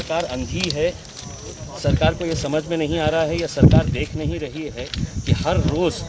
सरकार अंधी है, सरकार को ये समझ में नहीं आ रहा है या सरकार देख नहीं रही है कि हर रोज़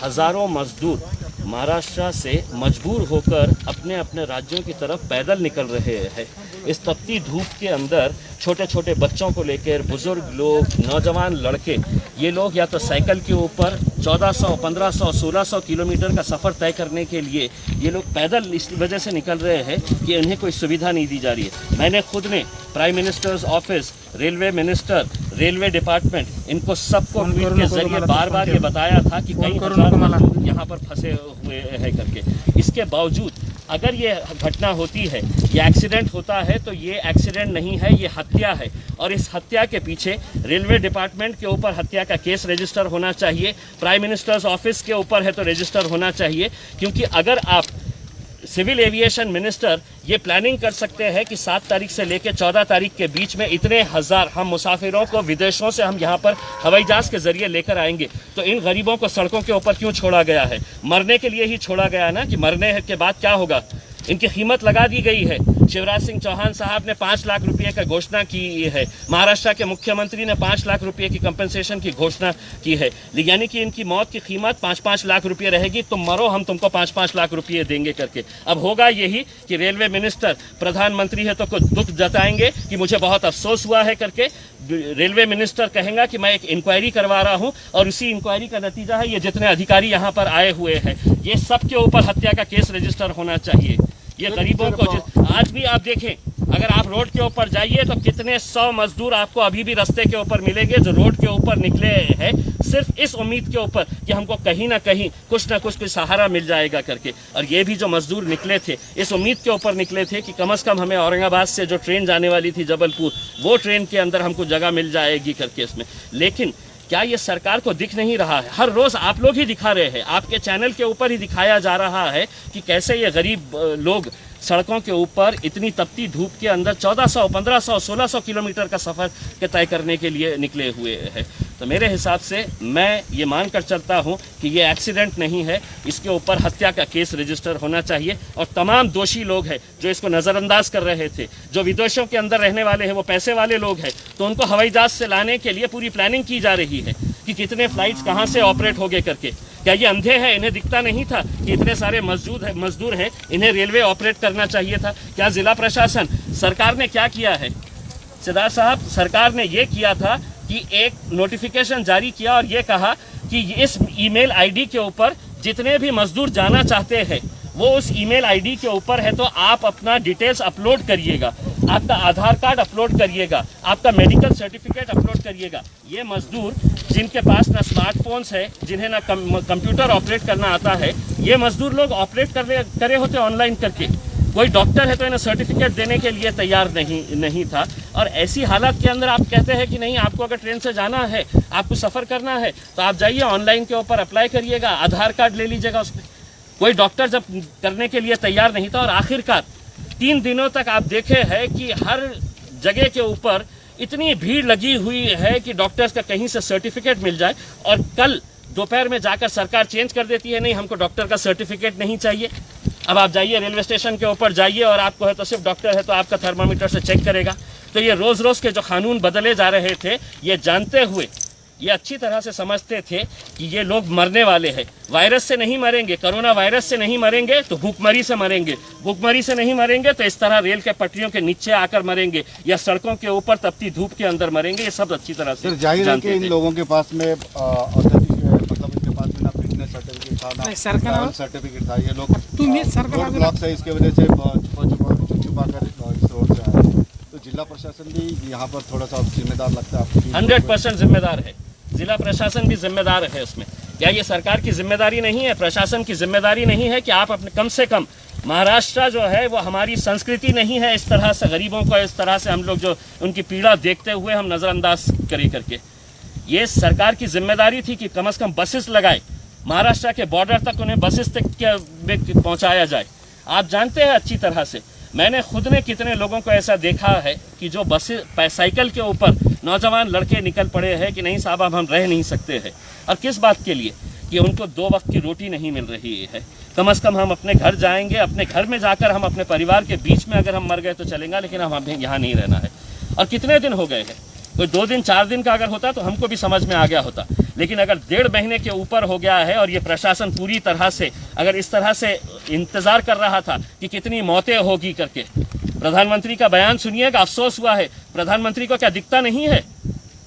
हज़ारों मजदूर महाराष्ट्र से मजबूर होकर अपने अपने राज्यों की तरफ पैदल निकल रहे हैं। इस तपती धूप के अंदर छोटे छोटे बच्चों को लेकर बुज़ुर्ग लोग, नौजवान लड़के, ये लोग या तो साइकिल के ऊपर 1400, 1500, 1600 किलोमीटर का सफ़र तय करने के लिए ये लोग पैदल इस वजह से निकल रहे हैं कि इन्हें कोई सुविधा नहीं दी जा रही है। मैंने खुद ने prime minister's office, railway minister, railway department, इनको सबको ट्वीट के जरिए बार बार ये बताया था कि कई हजार मजदूर यहाँ पर फंसे हुए हैं करके। इसके बावजूद अगर ये घटना होती है, ये एक्सीडेंट होता है, तो ये एक्सीडेंट नहीं है, ये हत्या है। और इस हत्या के पीछे रेलवे डिपार्टमेंट के ऊपर हत्या का केस रजिस्टर होना चाहिए, प्राइम मिनिस्टर्स ऑफिस के ऊपर है तो रजिस्टर होना चाहिए। क्योंकि अगर आप सिविल एविएशन मिनिस्टर ये प्लानिंग कर सकते हैं कि 7 तारीख से लेकर 14 तारीख के बीच में इतने हज़ार हम मुसाफिरों को विदेशों से हम यहाँ पर हवाई जहाज़ के ज़रिए लेकर आएंगे, तो इन गरीबों को सड़कों के ऊपर क्यों छोड़ा गया है? मरने के लिए ही छोड़ा गया ना, कि मरने के बाद क्या होगा? इनकी कीमत लगा दी गई है। शिवराज सिंह चौहान साहब ने 5 लाख रुपये का घोषणा की है, महाराष्ट्र के मुख्यमंत्री ने 5 लाख रुपये की कंपनसेशन की घोषणा की है, यानी कि इनकी मौत की कीमत 5-5 लाख रुपये रहेगी। तुम मरो, हम तुमको 5-5 लाख रुपये देंगे करके। अब होगा यही कि रेलवे मिनिस्टर, प्रधानमंत्री है तो कुछ दुख जताएंगे कि मुझे बहुत अफसोस हुआ है करके। रेलवे मिनिस्टर कहेगा कि मैं एक इंक्वायरी करवा रहा हूं, और उसी इंक्वायरी का नतीजा है ये जितने अधिकारी यहाँ पर आए हुए हैं, ये सब के ऊपर हत्या का केस रजिस्टर होना चाहिए। ये गरीबों को आज भी आप देखें, अगर आप रोड के ऊपर जाइए तो कितने 100 मजदूर आपको अभी भी रास्ते के ऊपर मिलेंगे जो रोड के ऊपर निकले हैं सिर्फ इस उम्मीद के ऊपर कि हमको कहीं ना कहीं कुछ ना कुछ सहारा मिल जाएगा करके। और ये भी जो मजदूर निकले थे इस उम्मीद के ऊपर निकले थे कि कम से कम हमें औरंगाबाद से जो ट्रेन जाने वाली थी जबलपुर, वो ट्रेन के अंदर हमको जगह मिल जाएगी करके इसमें। लेकिन क्या ये सरकार को दिख नहीं रहा है? हर रोज़ आप लोग ही दिखा रहे हैं, आपके चैनल के ऊपर ही दिखाया जा रहा है कि कैसे ये गरीब लोग सड़कों के ऊपर इतनी तपती धूप के अंदर 1400, 1500, 1600 किलोमीटर का सफ़र के तय करने के लिए निकले हुए हैं। तो मेरे हिसाब से मैं ये मानकर चलता हूँ कि ये एक्सीडेंट नहीं है, इसके ऊपर हत्या का केस रजिस्टर होना चाहिए। और तमाम दोषी लोग हैं जो इसको नज़रअंदाज कर रहे थे, जो विदेशों के अंदर रहने वाले हैं, वो पैसे वाले लोग हैं, तो उनको हवाई जहाज़ से लाने के लिए पूरी प्लानिंग की जा रही है कि कितने फ़्लाइट्स कहाँ से ऑपरेट होंगे करके। क्या ये अंधे हैं, इन्हें दिखता नहीं था कि इतने सारे मजदूर हैं, इन्हें रेलवे ऑपरेट करना चाहिए था? क्या ज़िला प्रशासन, सरकार ने क्या किया है? सिद्धार्थ साहब, सरकार ने ये किया था कि एक नोटिफिकेशन जारी किया और ये कहा कि इस ईमेल आईडी के ऊपर जितने भी मजदूर जाना चाहते हैं वो उस ईमेल आईडी के ऊपर है, तो आप अपना डिटेल्स अपलोड करिएगा, आपका आधार कार्ड अपलोड करिएगा, आपका मेडिकल सर्टिफिकेट अपलोड करिएगा। ये मजदूर जिनके पास ना स्मार्टफोन्स है, जिन्हें ना कंप्यूटर ऑपरेट करना आता है, ये मजदूर लोग ऑपरेट करे होते ऑनलाइन करके। कोई डॉक्टर है तो इन्हें सर्टिफिकेट देने के लिए तैयार नहीं था। और ऐसी हालत के अंदर आप कहते हैं कि नहीं, आपको अगर ट्रेन से जाना है, आपको सफ़र करना है, तो आप जाइए ऑनलाइन के ऊपर अप्लाई करिएगा, आधार कार्ड ले लीजिएगा उसमें। कोई डॉक्टर जब करने के लिए तैयार नहीं था, और आखिरकार 3 दिनों तक आप देखे हैं कि हर जगह के ऊपर इतनी भीड़ लगी हुई है कि डॉक्टर्स का कहीं से सर्टिफिकेट मिल जाए, और कल दोपहर में जाकर सरकार चेंज कर देती है, नहीं हमको डॉक्टर का सर्टिफिकेट नहीं चाहिए। अब आप जाइए रेलवे स्टेशन के ऊपर जाइए, और आपको है तो सिर्फ डॉक्टर है तो आपका थर्मामीटर से चेक करेगा। तो ये रोज़ रोज़ के जो कानून बदले जा रहे थे, ये जानते हुए, ये अच्छी तरह से समझते थे कि ये लोग मरने वाले हैं। वायरस से नहीं मरेंगे, कोरोना वायरस से नहीं मरेंगे तो भूखमरी से मरेंगे, भूखमरी से नहीं मरेंगे तो इस तरह रेल के पटरियों के नीचे आकर मरेंगे, या सड़कों के ऊपर तपती धूप के अंदर मरेंगे। ये सब अच्छी तरह से जाहिर है कि इन लोगों के पास में सर्टिफिकेट था ना, सरकार सर्टिफिकेट था, ये लोग रोड ब्लॉक है, इसके वजह से छुपा कर इस रोड से आए। तो जिला प्रशासन भी यहाँ पर थोड़ा सा जिम्मेदार लगता है? 100% जिम्मेदार है, जिला प्रशासन भी जिम्मेदार है उसमें। क्या ये सरकार की जिम्मेदारी नहीं है, प्रशासन की जिम्मेदारी नहीं है कि आप अपने कम से कम, महाराष्ट्र जो है वो हमारी संस्कृति नहीं है इस तरह से गरीबों को, इस तरह से हम लोग जो उनकी पीड़ा देखते हुए हम नज़रअंदाज करें करके। ये सरकार की जिम्मेदारी थी कि कम से कम बसेस लगाए, महाराष्ट्र के बॉर्डर तक उन्हें बसेस तक पहुंचाया जाए। आप जानते हैं अच्छी तरह से, मैंने खुद ने कितने लोगों को ऐसा देखा है कि जो बसें साइकिल के ऊपर नौजवान लड़के निकल पड़े हैं कि नहीं साहब अब हम रह नहीं सकते हैं। और किस बात के लिए? कि उनको 2 वक्त की रोटी नहीं मिल रही है। कम से कम हम अपने घर जाएंगे, अपने घर में जाकर हम अपने परिवार के बीच में अगर हम मर गए तो चलेगा, लेकिन हम हमें यहाँ नहीं रहना है। और कितने दिन हो गए हैं? कोई 2 दिन 4 दिन का अगर होता तो हमको भी समझ में आ गया होता, लेकिन अगर 1.5 महीने के ऊपर हो गया है और ये प्रशासन पूरी तरह से अगर इस तरह से इंतज़ार कर रहा था कि कितनी मौतें होगी करके। प्रधानमंत्री का बयान सुनिएगा, अफसोस हुआ है। प्रधानमंत्री को क्या दिखता नहीं है?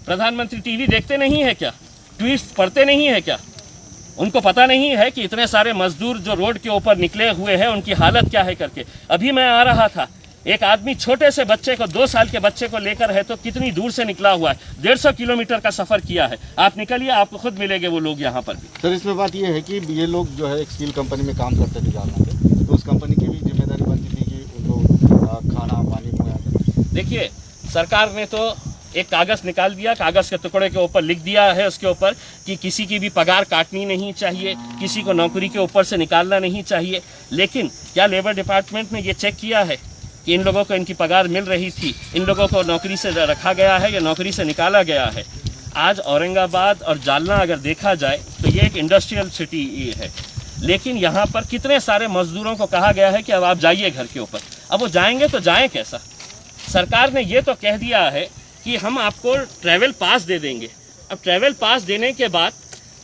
प्रधानमंत्री टीवी देखते नहीं है क्या? ट्वीट्स पढ़ते नहीं है क्या? उनको पता नहीं है कि इतने सारे मजदूर जो रोड के ऊपर निकले हुए हैं उनकी हालत क्या है करके। अभी मैं आ रहा था, एक आदमी छोटे से बच्चे को 2 साल के बच्चे को लेकर है तो कितनी दूर से निकला हुआ है, 150 किलोमीटर का सफ़र किया है। आप निकलिए, आपको खुद मिलेंगे वो लोग यहाँ पर भी। सर इसमें बात ये है कि ये लोग जो है एक स्टील कंपनी में काम करते थे जालना में, तो उस कंपनी की भी जिम्मेदारी बनती थी कि उनको खाना पानी मुहैया करें। देखिए, सरकार ने तो एक कागज़ निकाल दिया, कागज़ के टुकड़े के ऊपर लिख दिया है उसके ऊपर कि किसी की भी पगार काटनी नहीं चाहिए, किसी को नौकरी के ऊपर से निकालना नहीं चाहिए। लेकिन क्या लेबर डिपार्टमेंट ने ये चेक किया है कि इन लोगों को इनकी पगार मिल रही थी, इन लोगों को नौकरी से रखा गया है या नौकरी से निकाला गया है? आज औरंगाबाद और जालना अगर देखा जाए तो ये एक इंडस्ट्रियल सिटी है, लेकिन यहाँ पर कितने सारे मजदूरों को कहा गया है कि अब आप जाइए घर के ऊपर। अब वो जाएंगे तो जाएं कैसा? सरकार ने ये तो कह दिया है कि हम आपको ट्रैवल पास दे देंगे। अब ट्रैवल पास देने के बाद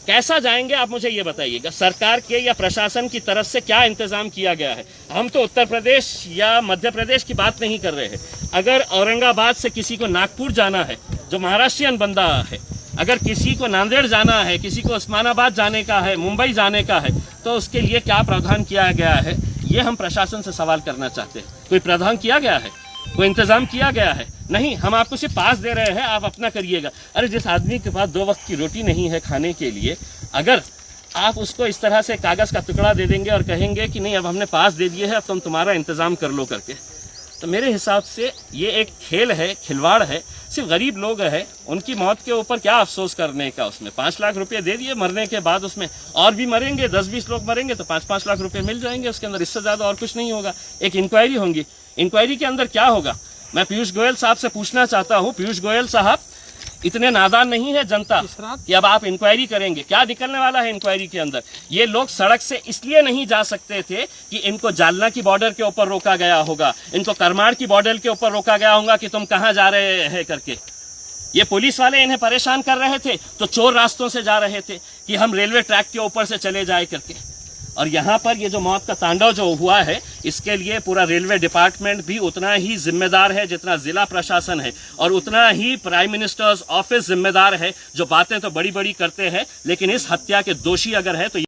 कैसा जाएंगे आप मुझे ये बताइएगा। सरकार के या प्रशासन की तरफ से क्या इंतज़ाम किया गया है? हम तो उत्तर प्रदेश या मध्य प्रदेश की बात नहीं कर रहे हैं। अगर औरंगाबाद से किसी को नागपुर जाना है, जो महाराष्ट्रियन बंदा है, अगर किसी को नांदेड़ जाना है, किसी को उस्मानाबाद जाने का है, मुंबई जाने का है, तो उसके लिए क्या प्रावधान किया गया है? ये हम प्रशासन से सवाल करना चाहते हैं। कोई प्रावधान किया गया है? कोई इंतज़ाम किया गया है? नहीं, हम आपको सिर्फ पास दे रहे हैं, आप अपना करिएगा। अरे जिस आदमी के पास 2 वक्त की रोटी नहीं है खाने के लिए, अगर आप उसको इस तरह से कागज़ का टुकड़ा दे देंगे और कहेंगे कि नहीं अब हमने पास दे दिए है, अब तुम तुम्हारा इंतज़ाम कर लो करके, तो मेरे हिसाब से ये एक खेल है, खिलवाड़ है। सिर्फ गरीब लोग हैं, उनकी मौत के ऊपर क्या अफसोस करने का? उसमें 5 लाख रुपए दे दिए, मरने के बाद उसमें और भी मरेंगे, 10-20 लोग मरेंगे तो 5-5 लाख रुपए मिल जाएंगे उसके अंदर। इससे ज़्यादा और कुछ नहीं होगा। एक इंक्वायरी होगी, इंक्वायरी के अंदर क्या होगा? मैं पीयूष गोयल साहब से पूछना चाहता हूँ, पीयूष गोयल साहब, इतने नादान नहीं है जनता कि अब आप इंक्वायरी करेंगे? क्या निकलने वाला है इंक्वायरी के अंदर? ये लोग सड़क से इसलिए नहीं जा सकते थे कि इनको जालना की बॉर्डर के ऊपर रोका गया होगा, इनको करमाड़ की बॉर्डर के ऊपर रोका गया होगा कि तुम कहाँ जा रहे हैं करके। ये पुलिस वाले इन्हें परेशान कर रहे थे तो चोर रास्तों से जा रहे थे कि हम रेलवे ट्रैक के ऊपर से चले जाए करके। और यहाँ पर ये जो मौत का तांडव जो हुआ है, इसके लिए पूरा रेलवे डिपार्टमेंट भी उतना ही जिम्मेदार है जितना जिला प्रशासन है, और उतना ही प्राइम मिनिस्टर्स ऑफिस जिम्मेदार है। जो बातें तो बड़ी बड़ी करते हैं, लेकिन इस हत्या के दोषी अगर है तो